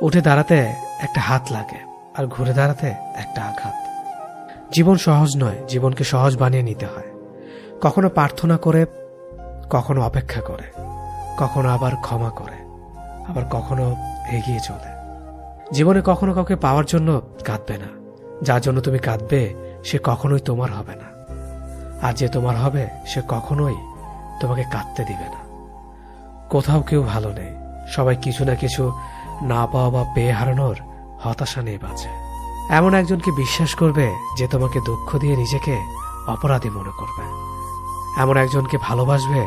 উঠে দাঁড়াতে একটা হাত লাগে, আর ঘুরে দাঁড়াতে একটা আঘাত। জীবন সহজ নয়, জীবনকে সহজ বানিয়ে নিতে হয়। কখনো প্রার্থনা করে, কখনো অপেক্ষা করে, কখনো আবার ক্ষমা করে, আবার কখনো এগিয়ে চলে। জীবনে কখনো কাউকে পাওয়ার জন্য কাঁদবে না। যার জন্য তুমি কাঁদবে সে কখনোই তোমার হবে না, আর যে তোমার হবে সে কখনোই তোমাকে কাঁদতে দিবে না। কোথাও কেউ ভালো নেই, সবাই কিছু না কিছু না পাওয়া বা পেয়ে হারানোর হতাশা নিয়ে বাঁচে। এমন একজনকে বিশ্বাস করবে যে তোমাকে দুঃখ দিয়ে নিজেকে অপরাধী মনে করবে। এমন একজনকে ভালোবাসবে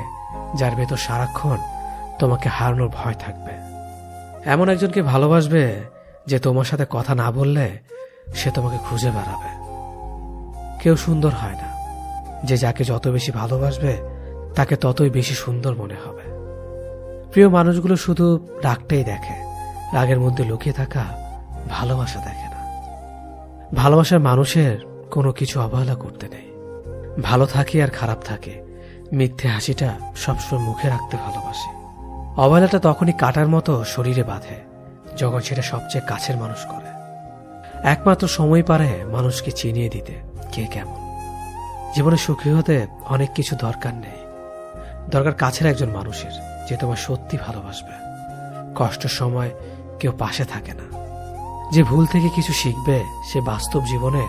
যার ভেতর সারাক্ষণ তোমাকে হারানোর ভয় থাকবে। এমন একজনকে ভালোবাসবে যে তোমার সাথে কথা না বললে সে তোমাকে খুঁজে বেড়াবে। কেউ সুন্দর হয় না, যে যাকে যত বেশি ভালোবাসবে তাকে ততই বেশি সুন্দর মনে হবে। প্রিয় মানুষগুলো শুধু রাগটাই দেখে, রাগের মধ্যে লুকিয়ে থাকা ভালোবাসা দেখে না। ভালোবাসার মানুষের কোনো কিছু অবহেলা করতে নেই। ভালো থাকে আর খারাপ থাকে, মিথ্যে হাসিটা সবসময় মুখে রাখতে ভালোবাসে। অবহেলাটা তখনই কাটার মতো শরীরে বাঁধে যখন সেটা সবচেয়ে কাছের মানুষ করে। একমাত্র সময় পারে মানুষকে চিনিয়ে দিতে কে কেমন। জীবনে সুখী হতে অনেক কিছু দরকার নেই, দরকার কাছের একজন মানুষের যে তোমার সত্যি ভালোবাসবে। কষ্টের সময় কেউ পাশে থাকে না। যে ভুল থেকে কিছু শিখবে সে বাস্তব জীবনে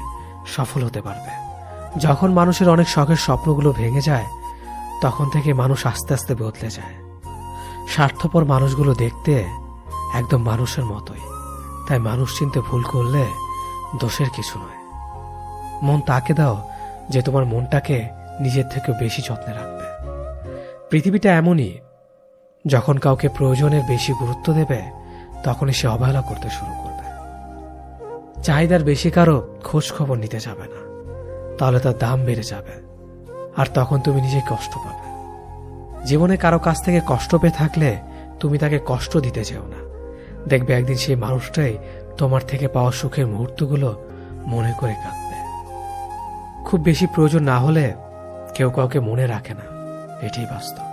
সফল হতে পারবে। যখন মানুষের অনেক শখের স্বপ্নগুলো ভেঙে যায় তখন থেকে মানুষ আস্তে আস্তে বদলে যায়। স্বার্থপর মানুষগুলো দেখতে একদম মানুষের মতোই, তাই মানুষ চিনতে ভুল করলে দোষের কিছু নয়। মন তাকে দাও যে তোমার মনটাকে নিজের থেকে বেশি যত্নে রাখবে। পৃথিবীটা এমনই, যখন কাউকে প্রয়োজনের বেশি গুরুত্ব দেবে তখনই সে অবহেলা করতে শুরু করবে। চাহিদার বেশি কারো খোঁজ খবর নিতে যাবে না, তাহলে তার দাম বেড়ে যাবে, আর তখন তুমি নিজেই কষ্ট পাবে। জীবনে কারো কাছ থেকে কষ্ট পেয়ে থাকলে তুমি তাকে কষ্ট দিতে যেও না। দেখবে একদিন সেই মানুষটাই তোমার থেকে পাওয়া সুখের মুহূর্তগুলো মনে করে কাঁদবে। খুব বেশি প্রয়োজন না হলে কেউ কাউকে মনে রাখে না, এটাই বাস্তব।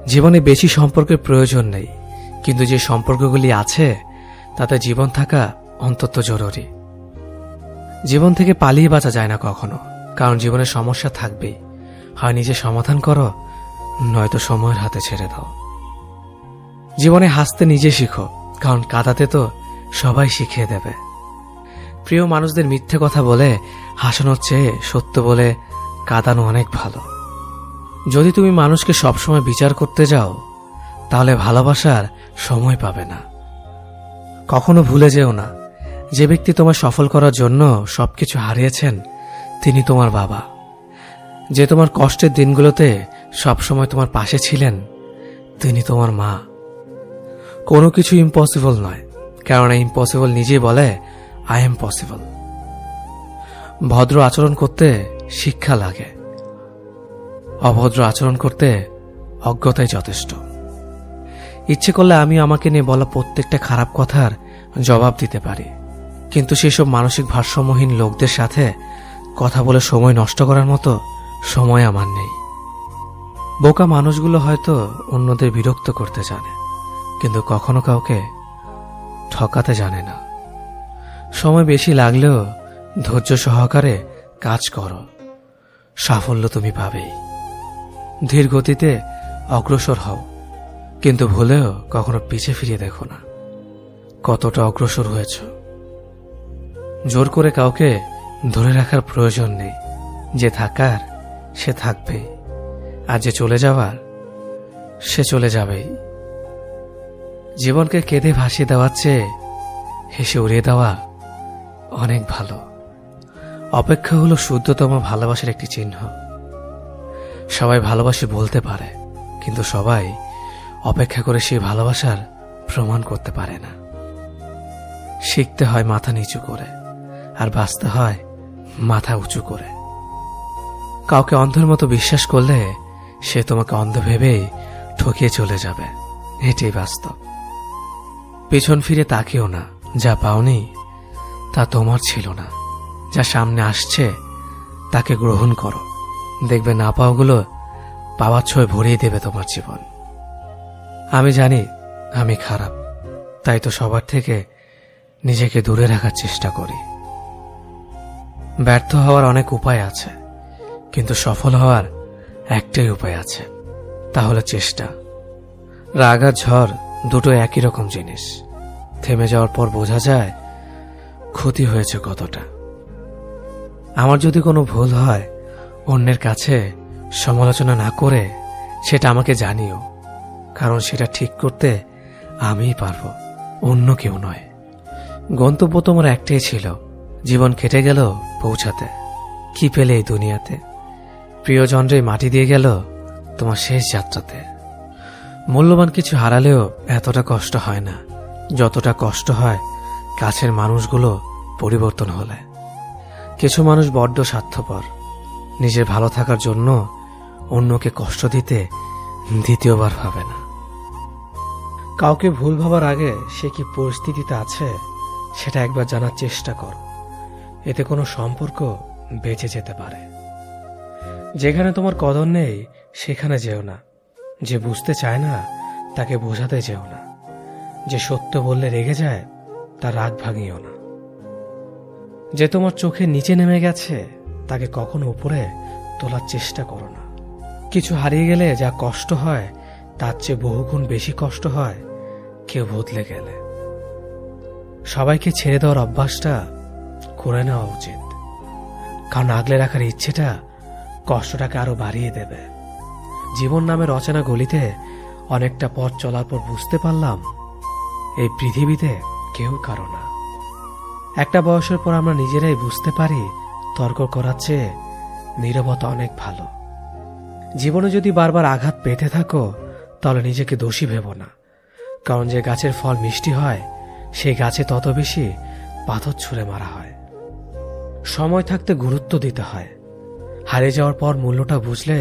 জীবনে বেশি সম্পর্কের প্রয়োজন নেই, কিন্তু যে সম্পর্কগুলি আছে তাতে জীবন থাকা অন্তত জরুরি। জীবন থেকে পালিয়ে বাঁচা যায় না কখনো, কারণ জীবনে সমস্যা থাকবেই। হয় নিজে সমাধান করো, নয়তো সময়ের হাতে ছেড়ে দাও। জীবনে হাসতে নিজে শিখো, কারণ কাঁদাতে তো সবাই শিখিয়ে দেবে। প্রিয় মানুষদের মিথ্যে কথা বলে হাসানোর চেয়ে সত্য বলে কাঁদানো অনেক ভালো। যদি তুমি মানুষকে সবসময় বিচার করতে যাও তাহলে ভালোবাসার সময় পাবে না। কখনো ভুলে যেও না, যে ব্যক্তি তোমার সফল করার জন্য সবকিছু হারিয়েছেন তিনি তোমার বাবা। যে তোমার কষ্টের দিনগুলোতে সবসময় তোমার পাশে ছিলেন তিনি তোমার মা। কোনো কিছু ইম্পসিবল নয়, কেননা ইম্পসিবল নিজেই বলে আই এম পসিবল। ভদ্র আচরণ করতে শিক্ষা লাগে, অভদ্র আচরণ করতে অজ্ঞতাই যথেষ্ট। ইচ্ছে করলে আমি আমাকে নিয়ে বলা প্রত্যেকটা খারাপ কথার জবাব দিতে পারি, কিন্তু সেসব মানসিক ভারসাম্যহীন লোকদের সাথে কথা বলে সময় নষ্ট করার মতো সময় আমার নেই। বোকা মানুষগুলো হয়তো অন্যদের বিরক্ত করতে জানে, কিন্তু কখনো কাউকে ঠকাতে জানে না। সময় বেশি লাগলেও ধৈর্য সহকারে কাজ করো, সাফল্য তুমি পাবেই। ধীর গতিতে অগ্রসর হও, কিন্তু ভুলেও কখনো পিছে ফিরিয়ে দেখো না কতটা অগ্রসর হয়েছ। জোর করে কাউকে ধরে রাখার প্রয়োজন নেই, যে থাকার সে থাকবেই, আর যে চলে যাওয়ার সে চলে যাবেই। জীবনকে কেঁদে ভাসিয়ে দেওয়ার চেয়ে হেসে উড়িয়ে দেওয়া অনেক ভালো। অপেক্ষা হলো শুদ্ধতম ভালোবাসার একটি চিহ্ন। সবাই ভালোবাসে বলতে পারে, কিন্তু সবাই অপেক্ষা করে সেই ভালোবাসার প্রমাণ করতে পারে না। শিখতে হয় মাথা নিচু করে, আর বাঁচতে হয় মাথা উঁচু করে। কাউকে অন্ধের মতো বিশ্বাস করলে সে তোমাকে অন্ধ ভেবেই ঠকিয়ে চলে যাবে, এটাই বাস্তব। পেছন ফিরে তাকিও না, যা পাওনি তা তোমার ছিল না। যা সামনে আসছে তাকে গ্রহণ করো, দেখবে না পাওয়াগুলো পাওয়ার ছোঁয় ভরিয়ে দেবে তোমার জীবন। আমি জানি আমি খারাপ, তাই তো সবার থেকে নিজেকে দূরে রাখার চেষ্টা করি। ব্যর্থ হওয়ার অনেক উপায় আছে, কিন্তু সফল হওয়ার একটাই উপায় আছে, তা হলো চেষ্টা। রাগ আর ঝড় দুটো একই রকম জিনিস। থেমে যাওয়ার পর বোঝা যায় ক্ষতি হয়েছে কতটা। আমার যদি কোনো ভুল হয়, অন্যের কাছে সমালোচনা না করে সেটা আমাকে জানিও, কারণ সেটা ঠিক করতে আমিই পারবো, অন্য কেউ নয়। গন্তব্য তোমার একটাই ছিল, জীবন কেটে গেল পৌঁছাতে। কি পেলে এই দুনিয়াতে? প্রিয়জনরাই মাটি দিয়ে গেল তোমার শেষ যাত্রাতে। মূল্যবান কিছু হারালেও এতটা কষ্ট হয় না যতটা কষ্ট হয় কাছের মানুষগুলো পরিবর্তন হলে। কিছু মানুষ বড্ড স্বার্থপর, নিজের ভালো থাকার জন্য অন্যকে কষ্ট দিতে দ্বিতীয়বার ভাবে না। কাউকে ভুল ভাবার আগে সে কি পরিস্থিতিতে আছে সেটা একবার জানার চেষ্টা কর, এতে কোনো সম্পর্ক বেঁচে যেতে পারে। যেখানে তোমার কদর নেই সেখানে যেও না। যে বুঝতে চায় না তাকে বোঝাতে যেও না। যে সত্য বললে রেগে যায় তার রাগ ভাঙিও না। যে তোমার চোখের নিচে নেমে গেছে তাকে কখনো উপরে তোলার চেষ্টা করো না। কিছু হারিয়ে গেলে যা কষ্ট হয় তার চেয়ে বহুগুণ বেশি কষ্ট হয় কেউ বদলে গেলে। সবাইকে ছেড়ে দেওয়ার অভ্যাসটা করে নেওয়া উচিত, কারণ আগলে রাখার ইচ্ছেটা কষ্টটাকে আরো বাড়িয়ে দেবে। জীবন নামের অচেনা গলিতে অনেকটা পথ চলার পর বুঝতে পারলাম এই পৃথিবীতে কেউ কারো না। একটা বয়সের পর আমরা নিজেরাই বুঝতে পারি তর্ক করার চেয়ে নীরবতা অনেক ভালো। জীবনে যদি বারবার আঘাত পেতে থাকো তাহলে নিজেকে দোষী ভেবো না, কারণ যে গাছের ফল মিষ্টি হয় সেই গাছে তত বেশি পাথর ছুঁড়ে মারা হয়। সময় থাকতে গুরুত্ব দিতে হয়। হারিয়ে যাওয়ার পর মূল্যটা বুঝলে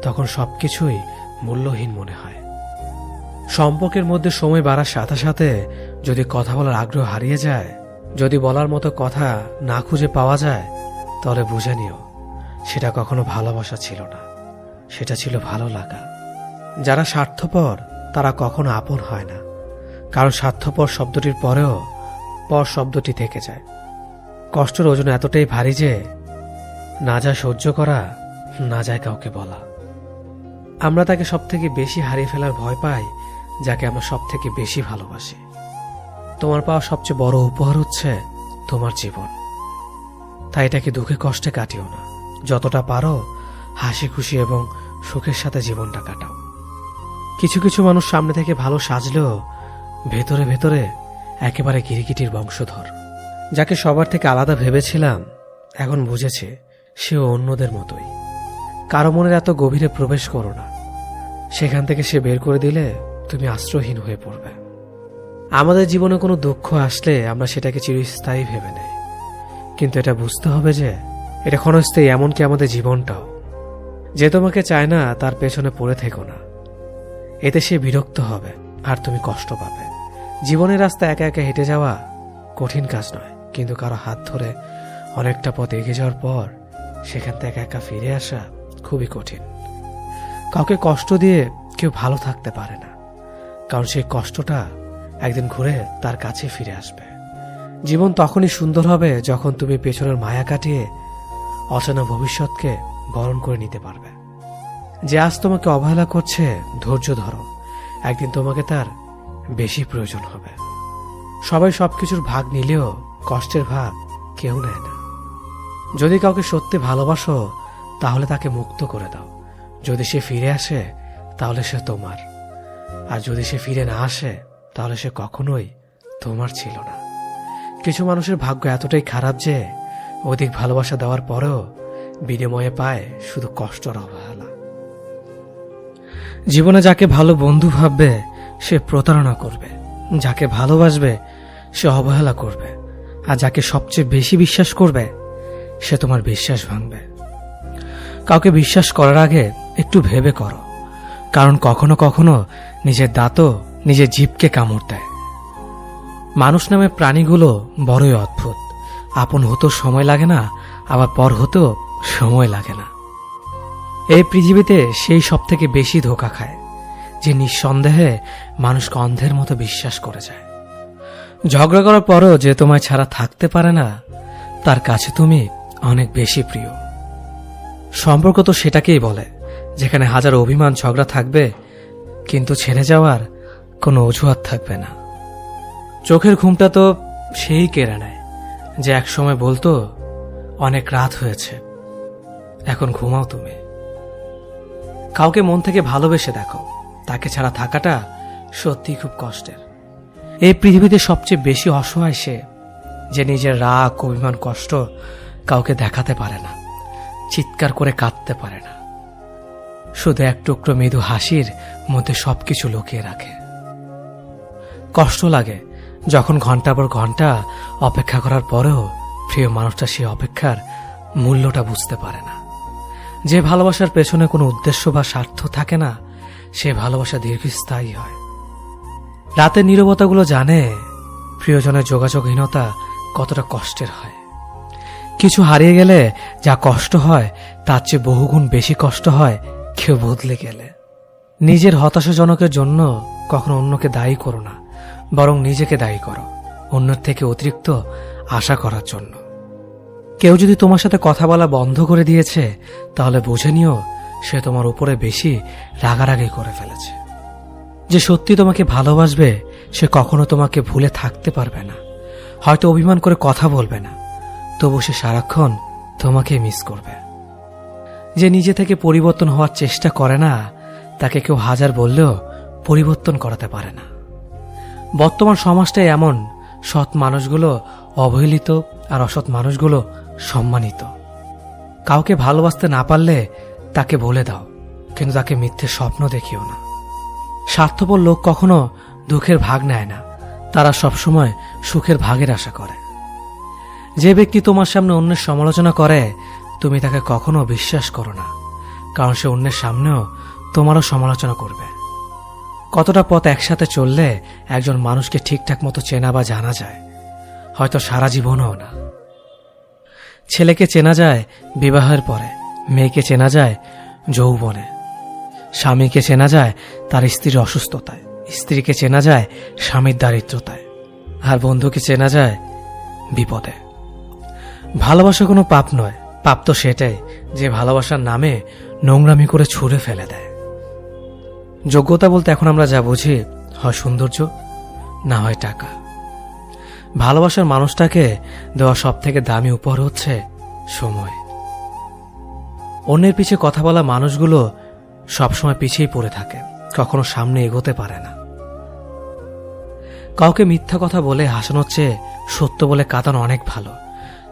তখন সবকিছুই মূল্যহীন মনে হয়। সম্পর্কের মধ্যে সময় বাড়ার সাথে সাথে যদি কথা বলার আগ্রহ হারিয়ে যায়, যদি বলার মতো কথা না খুঁজে পাওয়া যায়, তাহলে বুঝে নিও সেটা কখনো ভালোবাসা ছিল না, সেটা ছিল ভালো লাগা। যারা স্বার্থপর তারা কখনো আপন হয় না, কারণ স্বার্থপর শব্দটির পরেও পর শব্দটি থেকে যায়। কষ্টের ওজন এতটাই ভারী যে না যায় সহ্য করা, না যায় কাউকে বলা। আমরা তাকে সব থেকে বেশি হারিয়ে ফেলার ভয় পাই যাকে আমরা সব থেকে বেশি ভালোবাসি। তোমার পাওয়া সবচেয়ে বড় উপহার হচ্ছে তোমার জীবন, তাই এটাকে দুঃখে কষ্টে কাটিও না। যতটা পারো হাসি খুশি এবং সুখের সাথে জীবনটা কাটাও। কিছু কিছু মানুষ সামনে থেকে ভালো সাজলেও ভেতরে ভেতরে একেবারে গিরিগিটির বংশধর। যাকে সবার থেকে আলাদা ভেবেছিলাম এখন বুঝেছে সেও অন্যদের মতোই। কারো মনের এত গভীরে প্রবেশ করো না, সেখান থেকে সে বের করে দিলে তুমি আশ্রয়হীন হয়ে পড়বে। আমাদের জীবনে কোনো দুঃখ আসলে আমরা সেটাকে চিরস্থায়ী ভেবে নেই, কিন্তু এটা বুঝতে হবে যে এটা ক্ষণস্থায়ী, এমনকি আমাদের জীবনটাও। যে তোমাকে চায় না তার পেছনে পড়ে থেকো না, এতে সে বিরক্ত হবে আর তুমি কষ্ট পাবে। জীবনের রাস্তা একা একা হেঁটে যাওয়া কঠিন কাজ নয়, কিন্তু কারো হাত ধরে অনেকটা পথ এগিয়ে যাওয়ার পর সেখান থেকে একা একা ফিরে আসা খুবই কঠিন। কাউকে কষ্ট দিয়ে কেউ ভালো থাকতে পারে না, কারণ সেই কষ্টটা একদিন ঘুরে তার কাছে ফিরে আসবে। জীবন তখনই সুন্দর হবে যখন তুমি পেছনের মায়া কাটিয়ে অচেনা ভবিষ্যৎকে বরণ করে নিতে পারবে। যে আজ তোমাকে অবহেলা করছে ধৈর্য ধরো, একদিন তোমাকে তার বেশি প্রয়োজন হবে। সবাই সবকিছুর ভাগ নিলেও কষ্টের ভাগ কেউ নেয় না। যদি কাউকে সত্যি ভালোবাসো তাহলে তাকে মুক্ত করে দাও। যদি সে ফিরে আসে তাহলে সে তোমার, আর যদি সে ফিরে না আসে তাহলে সে কখনোই তোমার ছিল না। কিছু মানুষের ভাগ্য এতটাই খারাপ যে অধিক ভালোবাসা দেওয়ার পরেও বিনিময়ে পায় শুধু কষ্ট আর অবহেলা। জীবনে যাকে ভালো বন্ধু ভাববে সে প্রতারণা করবে, যাকে ভালোবাসবে সে অবহেলা করবে, আর যাকে সবচেয়ে বেশি বিশ্বাস করবে সে তোমার বিশ্বাস ভাঙবে। কাউকে বিশ্বাস করার আগে একটু ভেবে করো, কারণ কখনো কখনো নিজের দাঁতও নিজের জিভকে কামড় দেয়। মানুষ নামে প্রাণীগুলো বড়ই অদ্ভুত। আপন হতেও সময় লাগে না, আবার পর হতেও সময় লাগে না। এই পৃথিবীতে সেই সব থেকে বেশি ধোঁকা খায় যে নিঃসন্দেহে মানুষকে অন্ধের মতো বিশ্বাস করে যায়। ঝগড়া করার পরও যে তোমায় ছাড়া থাকতে পারে না, তার কাছে তুমি অনেক বেশি প্রিয়। সম্পর্ক তো সেটাকেই বলে যেখানে হাজার অভিমান ঝগড়া থাকবে, কিন্তু ছেড়ে যাওয়ার কোনো অজুহাত থাকবে না। চোখের ঘুমটা তো সেই কেড়ে নেয় যে একসময় বলতো অনেক রাত হয়েছে, এখন ঘুমাও তুমি। কাউকে মন থেকে ভালোবেসে দেখো, তাকে ছাড়া থাকাটা সত্যি খুব কষ্টের। এই পৃথিবীতে সবচেয়ে বেশি অসহায় সে যে নিজের রাগ, অভিমান, কষ্ট কাউকে দেখাতে পারে না, চিৎকার করে কাঁদতে পারে না, শুধু এক টুকরো মৃদু হাসির মধ্যে সবকিছু লুকিয়ে রাখে। কষ্ট লাগে যখন ঘন্টা পর ঘন্টা অপেক্ষা করার পরেও প্রিয় মানুষটা সেই অপেক্ষার মূল্যটা বুঝতে পারে না। যে ভালোবাসার পেছনে কোনো উদ্দেশ্য বা স্বার্থ থাকে না, সে ভালোবাসা দীর্ঘস্থায়ী হয়। রাতের নীরবতাগুলো জানে প্রিয়জনের যোগাযোগহীনতা কতটা কষ্টের হয়। কিছু হারিয়ে গেলে যা কষ্ট হয় তার চেয়ে বহুগুণ বেশি কষ্ট হয় কেউ বদলে গেলে। নিজের হতাশাজনকের জন্য কখনো অন্যকে দায়ী করো না, বরং নিজেকে দায়ী করো অন্যের থেকে অতিরিক্ত আশা করার জন্য। কেউ যদি তোমার সাথে কথা বলা বন্ধ করে দিয়েছে, তাহলে বুঝে নিও সে তোমার উপরে বেশি রাগারাগি করে ফেলেছে। যে সত্যি তোমাকে ভালোবাসবে সে কখনো তোমাকে ভুলে থাকতে পারবে না। হয়তো অভিমান করে কথা বলবে না, তবু সে সারাক্ষণ তোমাকে মিস করবে। যে নিজে থেকে পরিবর্তন হওয়ার চেষ্টা করে না, তাকে কেউ হাজার বললেও পরিবর্তন করাতে পারে না। বর্তমান সমাজটাই এমন, সৎ মানুষগুলো অবহেলিত আর অসৎ মানুষগুলো সম্মানিত। কাউকে ভালোবাসতে না পারলে তাকে বলে দাও, কিন্তু তাকে মিথ্যে স্বপ্ন দেখিও না। স্বার্থপর লোক কখনো দুঃখের ভাগ নেয় না, তারা সবসময় সুখের ভাগের আশা করে। যে ব্যক্তি তোমার সামনে অন্যের সমালোচনা করে, তুমি তাকে কখনো বিশ্বাস করো না, কারণ সে অন্যের সামনেও তোমারও সমালোচনা করবে। কতটা পথ একসাথে চললে একজন মানুষকে ঠিকঠাক মতো চেনা বা জানা যায়, হয়তো সারা জীবনও না। ছেলেকে চেনা যায় বিবাহের পরে, মেয়েকে চেনা যায় যৌবনে, স্বামীকে চেনা যায় তার স্ত্রীর অসুস্থতায়, স্ত্রীকে চেনা যায় স্বামীর দারিদ্রতায়, আর বন্ধুকে চেনা যায় বিপদে। ভালোবাসা কোনো পাপ নয়, পাপ তো সেটাই যে ভালোবাসার নামে নোংরামি করে ছুঁড়ে ফেলে দেয়। যোগ্যতা বলতে এখন আমরা যা বুঝি, হয় সৌন্দর্য, না হয় টাকা। ভালোবাসার মানুষটাকে দেওয়া সব থেকে দামি উপহার হচ্ছে সময়। অন্যের পিছে কথা বলা মানুষগুলো সবসময় পিছিয়ে পড়ে থাকে, কখনো সামনে এগোতে পারে না। কাউকে মিথ্যা কথা বলে হাসানোর চেয়ে সত্য বলে কাঁদানো অনেক ভালো,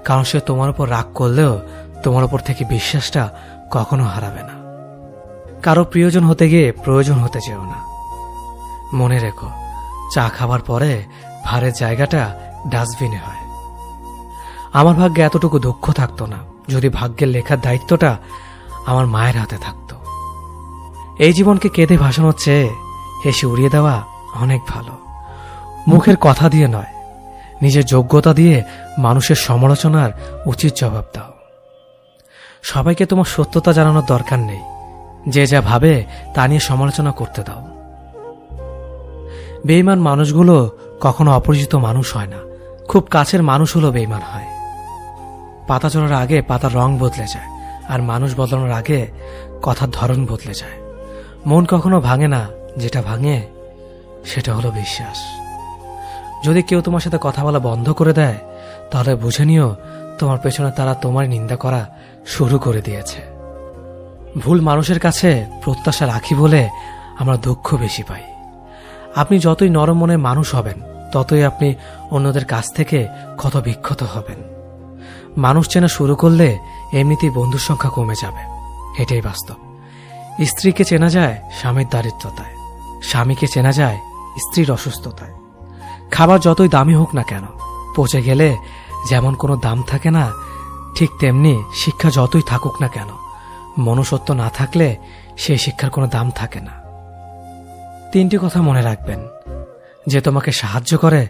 কারণ সে তোমার উপর রাগ করলেও তোমার উপর থেকে বিশ্বাসটা কখনো হারাবে না। কারো প্রিয়জন হতে গিয়ে প্রয়োজন হতে চেও না। মনে রেখো, চা খাবার পরে ভারের জায়গাটা ডাস্টবিনে হয়। আমার ভাগ্যে এতটুকু দুঃখ থাকতো না যদি ভাগ্যের লেখার দায়িত্বটা আমার মায়ের হাতে থাকতো। এই জীবনকে কেঁদে ভাসানোর চেয়ে হেসে উড়িয়ে দেওয়া অনেক ভালো। মুখের কথা দিয়ে নয়, নিজের যোগ্যতা দিয়ে মানুষের সমালোচনার উচিত জবাব দাও। সবাইকে তোমার সত্যতা জানানোর দরকার নেই, যে যা ভাবে তা নিয়ে সমালোচনা করতে দাও। বেঈমান মানুষগুলো কখনো অপরিচিত মানুষ হয় না, খুব কাছের মানুষ হলো বেঈমান হয়। পাতা ঝরার আগে পাতার রং বদলে যায়, আর মানুষ বদলানোর আগে কথার ধরন বদলে যায়। মন কখনো ভাঙে না, যেটা ভাঙে সেটা হলো বিশ্বাস। যদি কেউ তোমার সাথে কথা বলা বন্ধ করে দেয়, তাহলে বুঝে নিও তোমার পেছনে তারা তোমার নিন্দা করা শুরু করে দিয়েছে। ভুল মানুষের কাছে প্রত্যাশা রাখি বলে আমরা দুঃখ বেশি পাই। আপনি যতই নরম মনের মানুষ হবেন, ততই আপনি অন্যদের কাছ থেকে ক্ষত বিক্ষত হবেন। মানুষ চেনা শুরু করলে এমনিতেই বন্ধুর সংখ্যা কমে যাবে, এটাই বাস্তব। স্ত্রীকে চেনা যায় স্বামীর দারিদ্রতায়, স্বামীকে চেনা যায় স্ত্রীর অসুস্থতায়। খাবার যতই দামি হোক না কেন, পচে গেলে যেমন কোনো দাম থাকে না, ঠিক তেমনি শিক্ষা যতই থাকুক না কেন, মনুষ্যত্ব না থাকলে সেই শিক্ষার কোনো দাম থাকে না। 3টি কথা মনে রাখবেন: যে তোমাকে সাহায্য করে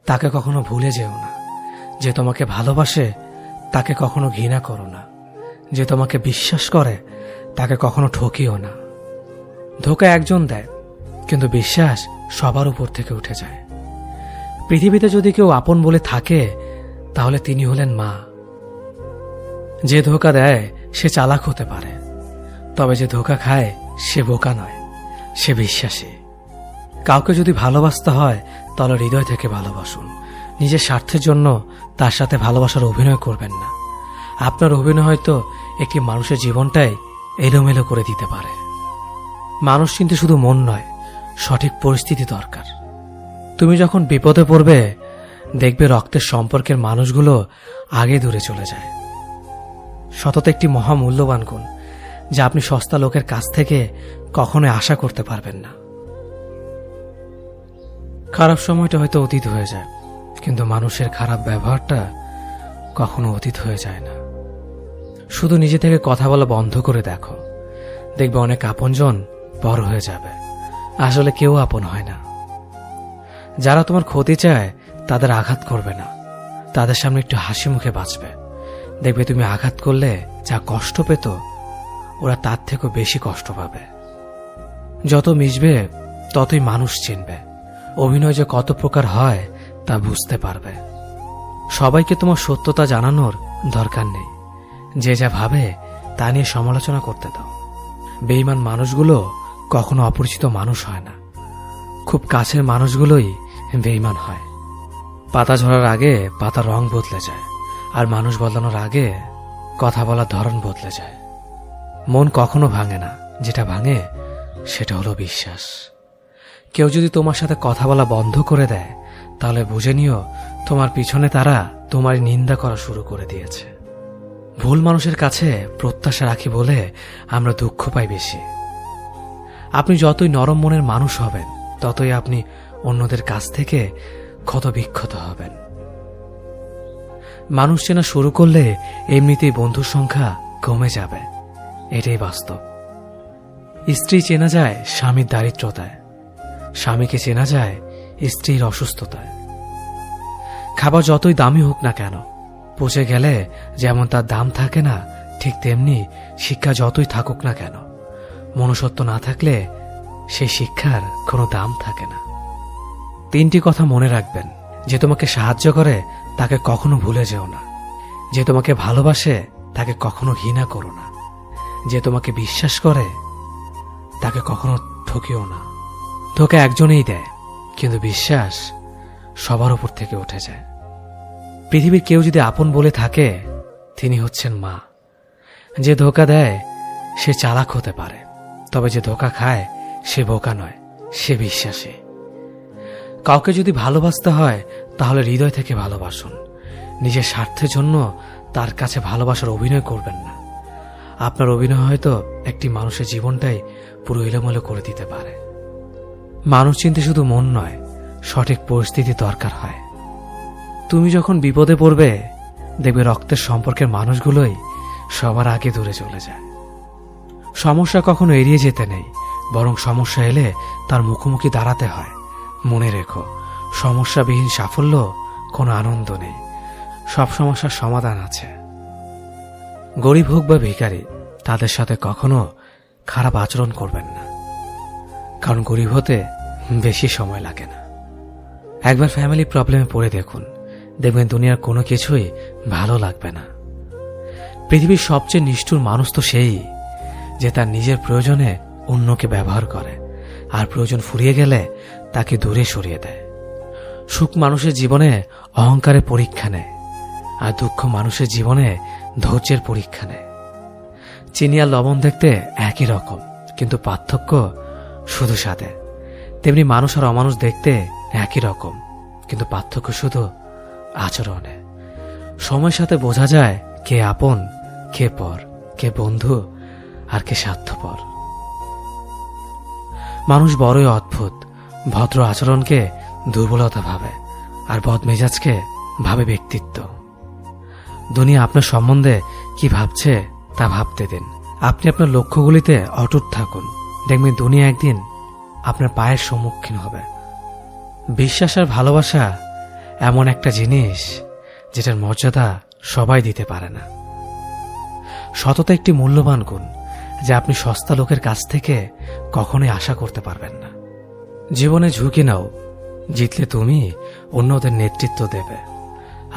তাকে কখনো ভুলে যেও না, যে তোমাকে ভালোবাসে তাকে কখনো ঘৃণা করো না, যে তোমাকে বিশ্বাস করে তাকে কখনো ঠকিও না। ধোঁকা একজন দেয়, কিন্তু বিশ্বাস সবার উপর থেকে উঠে যায়। পৃথিবীতে যদি কেউ আপন বলে থাকে তাহলে তিনি হলেন মা। যে ধোঁকা দেয় সে চালাক হতে পারে, তবে যে ধোঁকা খায় সে বোকা নয়, সে বিশ্বাসী। কাউকে যদি ভালোবাসতে হয় তাহলে হৃদয় থেকে ভালোবাসুন। নিজের স্বার্থের জন্য তার সাথে ভালোবাসার অভিনয় করবেন না। আপনার অভিনয় হয়তো একটি মানুষের জীবনটাই এলোমেলো করে দিতে পারে। মানুষ চিনতে শুধু মন নয়, সঠিক পরিস্থিতি দরকার। তুমি যখন বিপদে পড়বে দেখবে রক্তের সম্পর্কের মানুষগুলো আগে দূরে চলে যায়। সততা একটি মহামূল্যবান গুণ, যা আপনি সস্তা লোকের কাছ থেকে কখনোই আশা করতে পারবেন না। খারাপ সময়টা হয়তো অতীত হয়ে যায়, কিন্তু মানুষের খারাপ ব্যবহারটা কখনো অতীত হয়ে যায় না। শুধু নিজে থেকে কথা বলা বন্ধ করে দেখো, দেখবে অনেক আপনজন বড় হয়ে যাবে। আসলে কেউ আপন হয় না। যারা তোমার ক্ষতি চায় তাদের আঘাত করবে না, তাদের সামনে একটু হাসি মুখে বাঁচবে। দেখবে তুমি আঘাত করলে যা কষ্ট পেত ওরা তার থেকেও বেশি কষ্ট পাবে। যত মিশবে ততই মানুষ চিনবে। অভিনয় যে কত প্রকার হয় তা বুঝতে পারবে। সবাইকে তোমার সত্যতা জানানোর দরকার নেই। যে যা ভাবে তা নিয়ে সমালোচনা করতে দাও। বেঈমান মানুষগুলো কখনো অপরিচিত মানুষ হয় না, খুব কাছের মানুষগুলোই বেঈমান হয়। পাতা ঝরার আগে পাতার রং বদলে যায়, আর মানুষ বদলানোর আগে কথা বলার ধরন বদলে যায়। মন কখনো ভাঙে না, যেটা ভাঙে সেটা হলো বিশ্বাস। কেউ যদি তোমার সাথে কথা বলা বন্ধ করে দেয় তাহলে বুঝে নিও তোমার পিছনে তারা তোমার নিন্দা করা শুরু করে দিয়েছে। ভুল মানুষের কাছে প্রত্যাশা রাখি বলে আমরা দুঃখ পাই বেশি। আপনি যতই নরম মনের মানুষ হবেন ততই আপনি অন্যদের কাছ থেকে ক্ষত বিক্ষত হবেন। মানুষ চেনা শুরু করলে এমনিতেই বন্ধুর সংখ্যা কমে যাবে, এটাই বাস্তব। স্ত্রী চেনা যায় স্বামীর দারিদ্রতায়, স্বামীকে চেনা যায় স্ত্রীর অসুস্থতায়। খাবার যতই দামি হোক না কেন, পচে গেলে যেমন তার দাম থাকে না, ঠিক তেমনি শিক্ষা যতই থাকুক না কেন, মনুষ্যত্ব না থাকলে সেই শিক্ষার কোনো দাম থাকে না। 3টি কথা মনে রাখবেন। যে তোমাকে সাহায্য করে তাকে কখনো ভুলে যেও না। যে তোমাকে ভালোবাসে তাকে কখনো ঘৃণা করো না। যে তোমাকে বিশ্বাস করে তাকে কখনো ঠকিও না। ধোঁকা একজনেই দেয়, কিন্তু বিশ্বাস সবার উপর থেকে উঠে যায়। পৃথিবীর কেউ যদি আপন বলে থাকে তিনি হচ্ছেন মা। যে ধোঁকা দেয় সে চালাক হতে পারে, তবে যে ধোঁকা খায় সে বোকা নয়, সে বিশ্বাসী। কাউকে যদি ভালোবাসতে হয় তাহলে হৃদয় থেকে ভালোবাসুন। নিজের স্বার্থের জন্য তার কাছে ভালোবাসার অভিনয় করবেন না। আপনার অভিনয় হয়তো একটি মানুষের জীবনটাই পুরো এলোমেলো করে দিতে পারে। মানুষ চিনতে শুধু মন নয়, সঠিক পরিস্থিতি দরকার হয়। তুমি যখন বিপদে পড়বে দেখবে রক্তের সম্পর্কের মানুষগুলোই সবার আগে দূরে চলে যায়। সমস্যা কখনো এড়িয়ে যেতে নেই, বরং সমস্যা এলে তার মুখোমুখি দাঁড়াতে হয়। মনে রেখো, সমস্যাবিহীন সাফল্য কোনো আনন্দ নেই। সব সমস্যার সমাধান আছে। গরিব হোক বা ভিখারি, তাদের সাথে কখনো খারাপ আচরণ করবেন না, কারণ গরিব হতে বেশি সময় লাগে না। একবার ফ্যামিলি প্রবলেমে পড়ে দেখুন, দেখবেন দুনিয়ার কোনো কিছুই ভালো লাগবে না। পৃথিবীর সবচেয়ে নিষ্ঠুর মানুষ তো সেই যে তার নিজের প্রয়োজনে অন্যকে ব্যবহার করে, আর প্রয়োজন ফুরিয়ে গেলে তাকে দূরে সরিয়ে দেয়। সুখ মানুষের জীবনে অহংকারের পরীক্ষা নেয়, আর দুঃখ মানুষের জীবনে ধৈর্যের পরীক্ষা নেয়। চিনি আর লবণ দেখতে একই রকম, কিন্তু পার্থক্য শুধু স্বাদে। তেমনি মানুষ আর অমানুষ দেখতে একই রকম, কিন্তু পার্থক্য শুধু আচরণে। সময়ের সাথে বোঝা যায় কে আপন, কে পর, কে বন্ধু আর কে স্বার্থপর। মানুষ বড়ই অদ্ভুত। ভদ্র আচরণকে দুর্বলতা ভাবে, আর বদমেজাজকে ভাবে ব্যক্তিত্ব। দুনিয়া আপনার সম্বন্ধে কি ভাবছে তা ভাবতে দিন। আপনি আপনার লক্ষ্যগুলিতে অটুট থাকুন, দেখবেন দুনিয়া একদিন আপনার পায়ের সম্মুখীন হবে। বিশ্বাস আর ভালোবাসা এমন একটা জিনিস যেটার মর্যাদা সবাই দিতে পারে না। সততা একটি মূল্যবান গুণ, যা আপনি সস্তা লোকের কাছ থেকে কখনোই আশা করতে পারবেন না। জীবনে ঝুঁকি নাও, জিতলে তুমি অন্যদের নেতৃত্ব দেবে,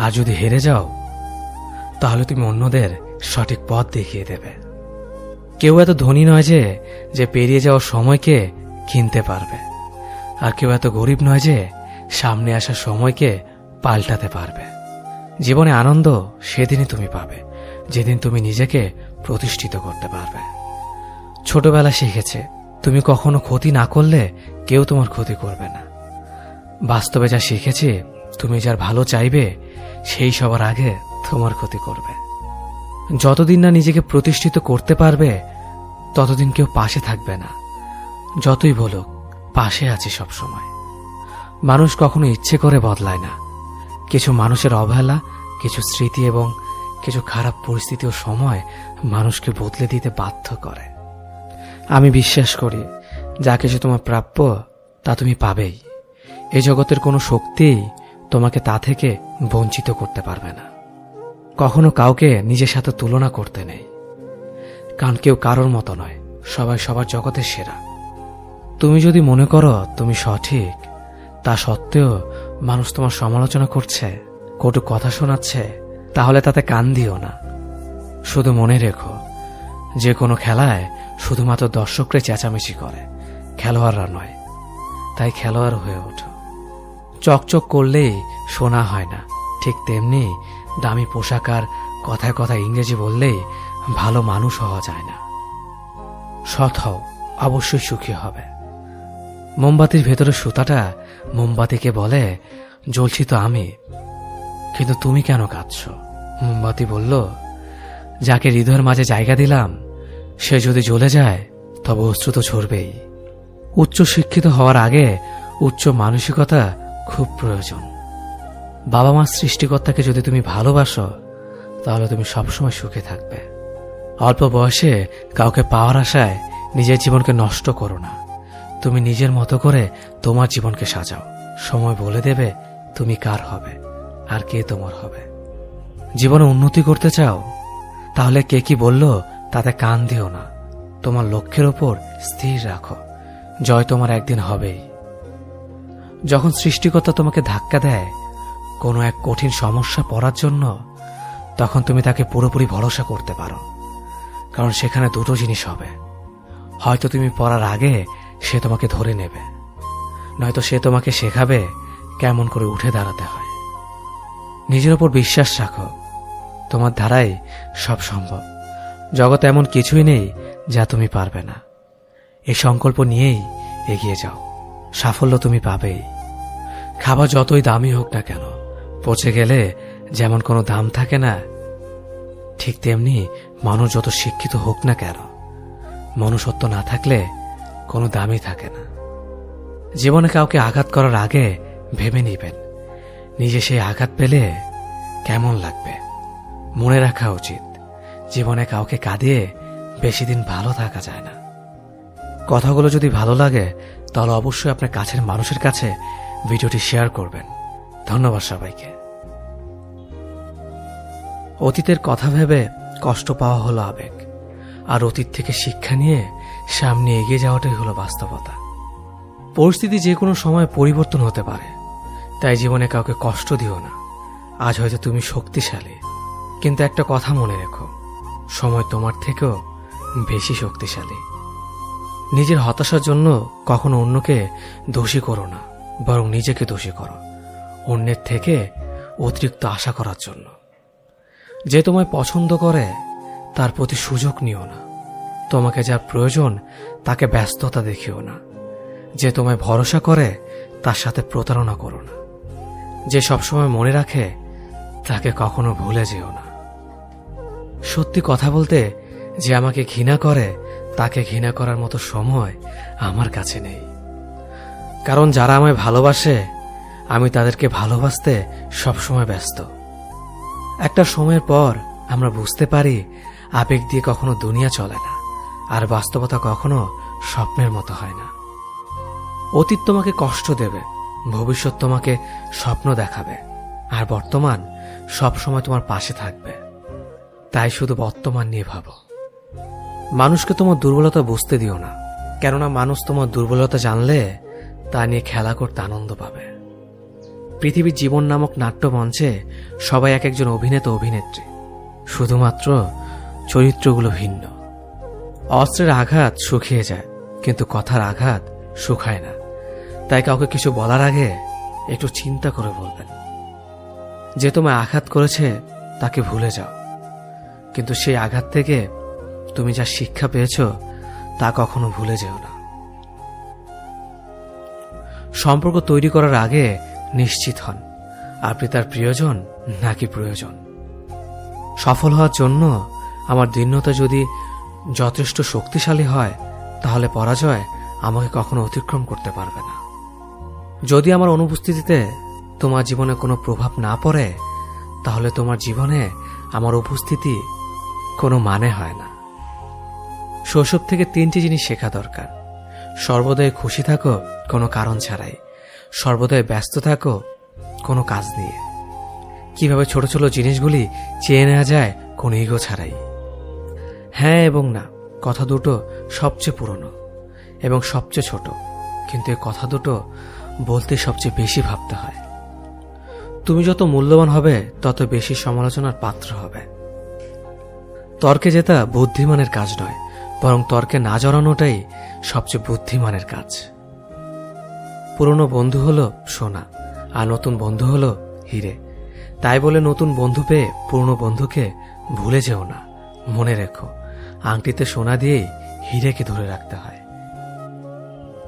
আর যদি হেরে যাও তাহলে তুমি অন্যদের সঠিক পথ দেখিয়ে দেবে। কেউ এত ধনী নয় যে পেরিয়ে যাওয়ার সময়কে কিনতে পারবে, আর কেউ এত গরিব নয় যে সামনে আসা সময়কে পাল্টাতে পারবে। জীবনে আনন্দ সেদিনই তুমি পাবে যেদিন তুমি নিজেকে প্রতিষ্ঠিত করতে পারবে। ছোটবেলা শিখেছে তুমি কখনো ক্ষতি না করলে কেউ তোমার ক্ষতি করবে না। বাস্তবে যা শিখেছি তুমি যার ভালো চাইবে সেই সবার আগে তোমার ক্ষতি করবে। যতদিন না নিজেকে প্রতিষ্ঠিত করতে পারবে ততদিন কেউ পাশে থাকবে না। যতই বলুক পাশে আছি সব সময়। মানুষ কখনো ইচ্ছে করে বদলায় না। কিছু মানুষের অবহেলা, কিছু স্মৃতি এবং কিছু খারাপ পরিস্থিতি ও সময় মানুষকে বদলে দিতে বাধ্য করে। আমি বিশ্বাস করি যা কিছু তোমার প্রাপ্য তা তুমি পাবেই। এই জগতের কোনো শক্তিই তোমাকে তা থেকে বঞ্চিত করতে পারবে না। কখনো কাউকে নিজের সাথে তুলনা করতে নেই, কারণ কেউ কারোর মতো নয়, সবাই সবার জগতের সেরা। তুমি যদি মনে করো তুমি সঠিক, তা সত্ত্বেও মানুষ তোমার সমালোচনা করছে, কটু কথা শোনাচ্ছে, তাহলে তাতে কান দিও না। শুধু মনে রেখো যে কোনো খেলায় শুধুমাত্র দর্শকরা চেঁচামেচি করে, খেলোয়াড়রা নয়। তাই খেলোয়াড় হয়ে ওঠো। চকচক করলেই শোনা হয় না, ঠিক তেমনি দামি পোশাক আর কথায় কথায় ইংরেজি বললেই ভালো মানুষ হওয়া যায় না। সৎ হও, অবশ্যই সুখী হবে। মোমবাতির ভেতরে সুতাটা মোমবাতিকে বলে, জ্বলছি তো আমি, কিন্তু তুমি কেন কাঁদছ? মোমবাতি বলল, যাকে হৃদয়ের মাঝে জায়গা দিলাম সে যদি জ্বলে যায় তবে অশ্রু তো ঝরবেই। উচ্চ শিক্ষিত হওয়ার আগে উচ্চ মানসিকতা খুব প্রয়োজন। বাবা মার সৃষ্টিকর্তাকে যদি তুমি ভালোবাসো তাহলে তুমি সবসময় সুখে থাকবে। অল্প বয়সে কাউকে পাওয়ার আশায় নিজের জীবনকে নষ্ট করো না। তুমি নিজের মতো করে তোমার জীবনকে সাজাও। সময় বলে দেবে তুমি কার হবে আর কে তোমার হবে। জীবনে উন্নতি করতে চাও তাহলে কে কি বলল তাতে কান দিও না। তোমার লক্ষ্যের ওপর স্থির রাখো, জয় তোমার একদিন হবেই। যখন সৃষ্টিকর্তা তোমাকে ধাক্কা দেয় কোনো এক কঠিন সমস্যা পড়ার জন্য, তখন তুমি তাকে পুরোপুরি ভরসা করতে পারো, কারণ সেখানে দুটো জিনিস হবে। হয়তো তুমি পড়ার আগে সে তোমাকে ধরে নেবে, নয়তো সে তোমাকে শেখাবে কেমন করে উঠে দাঁড়াতে হয়। নিজের ওপর বিশ্বাস রাখো, তোমার দ্বারাই সব সম্ভব। জগতে এমন কিছুই নেই যা তুমি পারবে না। এই সংকল্প নিয়েই এগিয়ে যাও, সাফল্য তুমি পাবেই। খাবার যতই দামি হোক না কেন, পচে গেলে যেমন কোনো দাম থাকে না, ঠিক তেমনি মানুষ যত শিক্ষিত হোক না কেন, মনুষ্যত্ব না থাকলে কোনো দামই থাকে না। জীবনে কাউকে আঘাত করার আগে ভেবে নিবেন নিজে সেই আঘাত পেলে কেমন লাগবে। মনে রাখা উচিত জীবনে কাউকে কাঁদিয়ে বেশি দিন ভালো থাকা যায় না। কথাগুলো যদি ভালো লাগে তাহলে অবশ্যই আপনার কাছের মানুষের কাছে ভিডিওটি শেয়ার করবেন। ধন্যবাদ সবাইকে। অতীতের কথা ভেবে কষ্ট পাওয়া হলো আবেগ, আর অতীত থেকে শিক্ষা নিয়ে সামনে এগিয়ে যাওয়াটাই হলো বাস্তবতা। পরিস্থিতি যে কোনো সময় পরিবর্তন হতে পারে, তাই জীবনে কাউকে কষ্ট দিও না। আজ হয়তো তুমি শক্তিশালী, কিন্তু একটা কথা মনে রেখো, সময় তোমার থেকেও বেশি শক্তিশালী। নিজের হতাশার জন্য কখনো অন্যকে দোষী করো না, বরং নিজেকে দোষী করো অন্যের থেকে অতিরিক্ত আশা করার জন্য। যে তোমায় পছন্দ করে তার প্রতি সুযোগ নিও না। তোমাকে যার প্রয়োজন তাকে ব্যস্ততা দেখিও না। যে তোমায় ভরসা করে তার সাথে প্রতারণা করো না। যে সবসময় মনে রাখে তাকে কখনো ভুলে যেও না। সত্যি কথা বলতে, যে আমাকে ঘৃণা করে তাকে ঘৃণা করার মতো সময় আমার কাছে নেই, কারণ যারা আমায় ভালোবাসে আমি তাদেরকে ভালোবাসতে সবসময় ব্যস্ত। একটা সময়ের পর আমরা বুঝতে পারি আবেগ দিয়ে কখনো দুনিয়া চলে না, আর বাস্তবতা কখনো স্বপ্নের মতো হয় না। অতীত তোমাকে কষ্ট দেবে, ভবিষ্যৎ তোমাকে স্বপ্ন দেখাবে, আর বর্তমান সবসময় তোমার পাশে থাকবে। তাই শুধু বর্তমান নিয়ে ভাবো। মানুষকে তোমার দুর্বলতা বুঝতে দিও না, কেননা মানুষ তোমার দুর্বলতা জানলে তা নিয়ে খেলা করতে আনন্দ পাবে। পৃথিবীর জীবন নামক নাট্যমঞ্চে সবাই এক একজন অভিনেতা অভিনেত্রী, শুধুমাত্র চরিত্রগুলো ভিন্ন। অস্ত্রের আঘাত শুকিয়ে যায়, কিন্তু কথার আঘাত শুকায় না। তাই কাউকে কিছু বলার আগে একটু চিন্তা করে বলবেন। যে তোমায় আঘাত করেছে তাকে ভুলে যাও, কিন্তু সেই আঘাত থেকে তুমি যা শিক্ষা পেয়েছ তা কখনো ভুলে যেও না। সম্পর্ক তৈরি করার আগে নিশ্চিত হন আপনি তার প্রিয়জন নাকি প্রয়োজন। সফল হওয়ার জন্য আমার দীনতা যদি যথেষ্ট শক্তিশালী হয়, তাহলে পরাজয় আমাকে কখনো অতিক্রম করতে পারবে না। যদি আমার অনুপস্থিতিতে তোমার জীবনে কোনো প্রভাব না পড়ে, তাহলে তোমার জীবনে আমার উপস্থিতি কোনো মানে হয় না। শৈশব থেকে 3টি জিনিস শেখা দরকার: সর্বদাই খুশি থাকো কোনো কারণ ছাড়াই, সর্বদাই ব্যস্ত থাকো কোনো কাজ নিয়ে, কিভাবে ছোট ছোট জিনিসগুলি চেয়ে নেওয়া যায় কোনো ইগো ছাড়াই। হ্যাঁ এবং না কথা দুটো সবচেয়ে পুরনো এবং সবচেয়ে ছোট, কিন্তু এই কথা দুটো বলতে সবচেয়ে বেশি ভাবতে হয়। তুমি যত মূল্যবান হবে তত বেশি সমালোচনার পাত্র হবে। তর্কে জেতা বুদ্ধিমানের কাজ নয়, বরং তর্কে না জড়ানোটাই সবচেয়ে বুদ্ধিমানের কাজ। পুরনো বন্ধু হলো সোনা, আর নতুন বন্ধু হলো হিরে। তাই বলে নতুন বন্ধু পেয়ে পুরনো বন্ধুকে ভুলে যেও না। মনে রেখো, আংটিতে সোনা দিয়েই হিরেকে ধরে রাখতে হয়।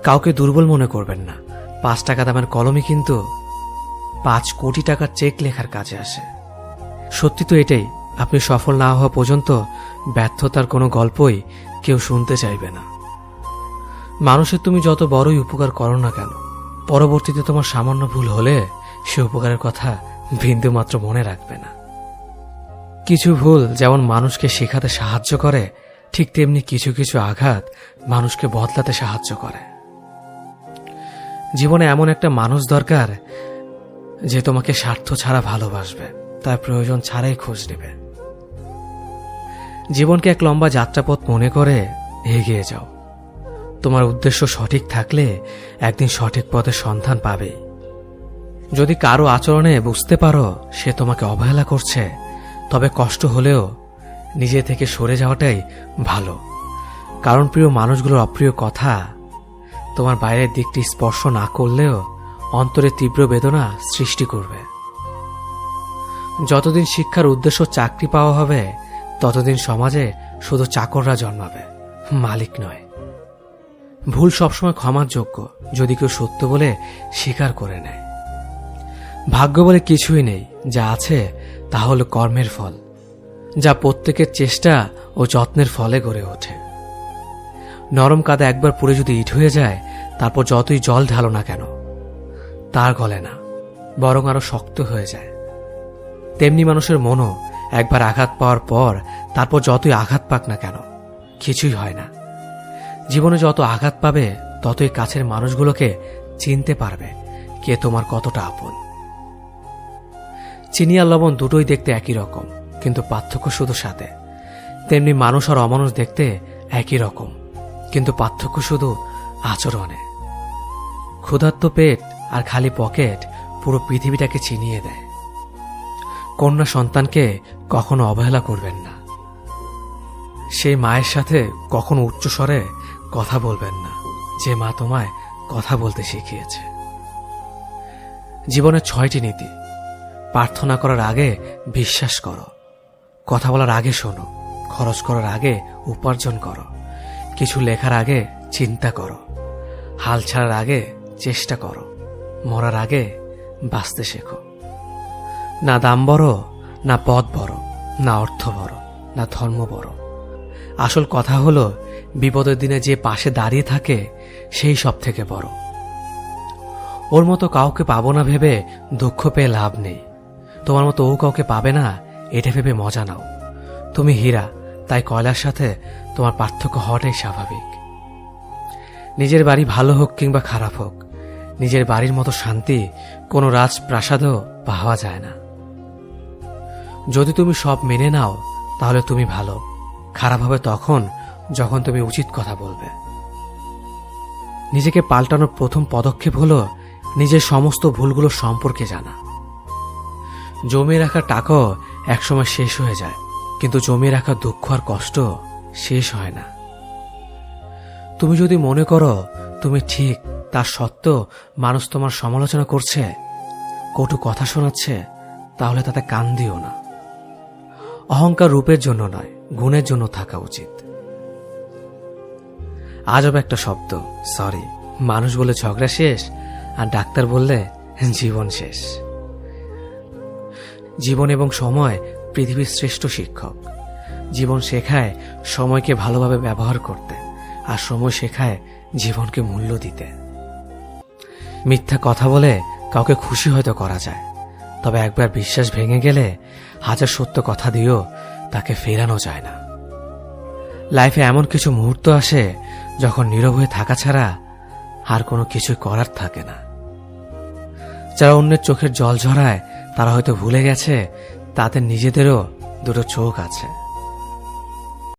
কাউকে দুর্বল মনে করবেন না। 5 টাকা দামের কলমই কিন্তু 5 কোটি টাকার চেক লেখার কাজে আসে। সত্যি তো এটাই, আপনি সফল না হওয়া পর্যন্ত ব্যর্থতার কোনো গল্পই কেউ শুনতে চাইবে না। মানুষের তুমি যত বড়ই উপকার করো না কেন, পরবর্তীতে তোমার সামান্য ভুল হলে সে উপকারের কথা বিন্দুমাত্র মনে রাখবে না। কিছু ভুল যেমন মানুষকে শেখাতে সাহায্য করে, ঠিক তেমনি কিছু কিছু আঘাত মানুষকে বদলাতে সাহায্য করে। জীবনে এমন একটা মানুষ দরকার যে তোমাকে স্বার্থ ছাড়া ভালোবাসবে, তার প্রয়োজন ছাড়াই খোঁজ নেবে। জীবনকে এক লম্বা যাত্রাপথ মনে করে এগিয়ে যাও। তোমার উদ্দেশ্য সঠিক থাকলে একদিন সঠিক পথের সন্ধান পাবেই। যদি কারো আচরণে বুঝতে পারো সে তোমাকে অবহেলা করছে, তবে কষ্ট হলেও নিজে থেকে সরে যাওয়াটাই ভালো। কারণ প্রিয় মানুষগুলোর অপ্রিয় কথা তোমার বাইরের দিকটি স্পর্শ না করলেও অন্তরে তীব্র বেদনা সৃষ্টি করবে। যতদিন শিক্ষার উদ্দেশ্য চাকরি পাওয়া হবে, ততদিন সমাজে শুধু চাকররা জন্মাবে, মালিক নয়। ভুল সবসময় ক্ষমার যোগ্য যদি কেউ সত্য বলে স্বীকার করে নেয়। ভাগ্য বলে কিছুই নেই, যা আছে তা হল কর্মের ফল, যা প্রত্যেকের চেষ্টা ও যত্নের ফলে গড়ে ওঠে। নরম কাদা একবার পুড়ে যদি ইট হয়ে যায়, তারপর যতই জল ঢালো না কেন তার গলে না, বরং আরো শক্ত হয়ে যায়। তেমনি মানুষের মনও একবার আঘাত পাওয়ার পর তারপর যতই আঘাত পাক না কেন কিছুই হয় না। জীবনে যত আঘাত পাবে ততই কাছের মানুষগুলোকে চিনতে পারবে কে তোমার কতটা আপন। চিনি আর লবণ দুটোই দেখতে একই রকম, কিন্তু পার্থক্য শুধু সাথে। তেমনি মানুষ আর অমানুষ দেখতে একই রকম, কিন্তু পার্থক্য শুধু আচরণে। ক্ষুধার্ত পেট আর খালি পকেট পুরো পৃথিবীটাকে চিনিয়ে দেয়। কন্যা সন্তানকে কখনো অবহেলা করবেন না। সেই মায়ের সাথে কখনো উচ্চস্বরে কথা বলবেন না, যে মা তোমায় কথা বলতে শিখিয়েছে। জীবনের 6টি নীতি: প্রার্থনা করার আগে বিশ্বাস করো, কথা বলার আগে শোনো, খরচ করার আগে উপার্জন করো, কিছু লেখার আগে চিন্তা করো, হাল ছাড়ার আগে চেষ্টা করো, মরার আগে বাঁচতে শেখো। না দাম বড়, না পদ বড়, না অর্থ বড়, না ধর্ম বড়। আসল কথা হলো বিপদের দিনে যে পাশে দাঁড়িয়ে থাকে সেই সব থেকে বড়। ওর মতো কাউকে পাবো না ভেবে দুঃখ পেয়ে লাভ নেই। তোমার মতো ও কাউকে পাবে না এটা ভেবে মজা নাও। তুমি হীরা, তাই কয়লার সাথে তোমার পার্থক্য হওয়াটাই স্বাভাবিক। নিজের বাড়ি ভালো হোক কিংবা খারাপ হোক, নিজের বাড়ির মতো শান্তি কোনো রাজপ্রাসাদেও পাওয়া যায় না। যদি তুমি সব মেনে নাও তাহলে তুমি ভালো, খারাপ হবে তখন যখন তুমি উচিত কথা বলবে। নিজেকে পাল্টানোর প্রথম পদক্ষেপ হলো নিজের সমস্ত ভুলগুলো সম্পর্কে জানা। জমিয়ে রাখা টাকাও একসময় শেষ হয়ে যায়, কিন্তু জমিয়ে রাখা দুঃখ আর কষ্ট শেষ হয় না। তুমি যদি মনে করো তুমি ঠিক, তার সত্ত্বেও মানুষ তোমার সমালোচনা করছে, কটু কথা শোনাচ্ছে, তাহলে তাতে কান দিও না। অহংকার রূপের জন্য নয়, গুণের জন্য থাকা উচিত। আজব একটা শব্দ সরি। মানুষ বলে ঝগড়া শেষ, আর ডাক্তার বললে জীবন শেষ। জীবন এবং সময় পৃথিবীর শ্রেষ্ঠ শিক্ষক। জীবন শেখায় সময়কে ভালোভাবে ব্যবহার করতে, আর সময় শেখায় জীবনকে মূল্য দিতে। মিথ্যা কথা বলে কাউকে খুশি হয়তো করা যায়, তবে একবার বিশ্বাস ভেঙে গেলে হাজার সত্য কথা দিয়েও তাকে ফেরানো যায় না। লাইফে এমন কিছু মুহূর্ত আসে যখন নীরব হয়ে থাকা ছাড়া আর কোনো কিছু করার থাকে না। যারা অন্যের চোখের জল ঝরায় তারা হয়তো ভুলে গেছে তাদের নিজেদেরও দুটো চোখ আছে।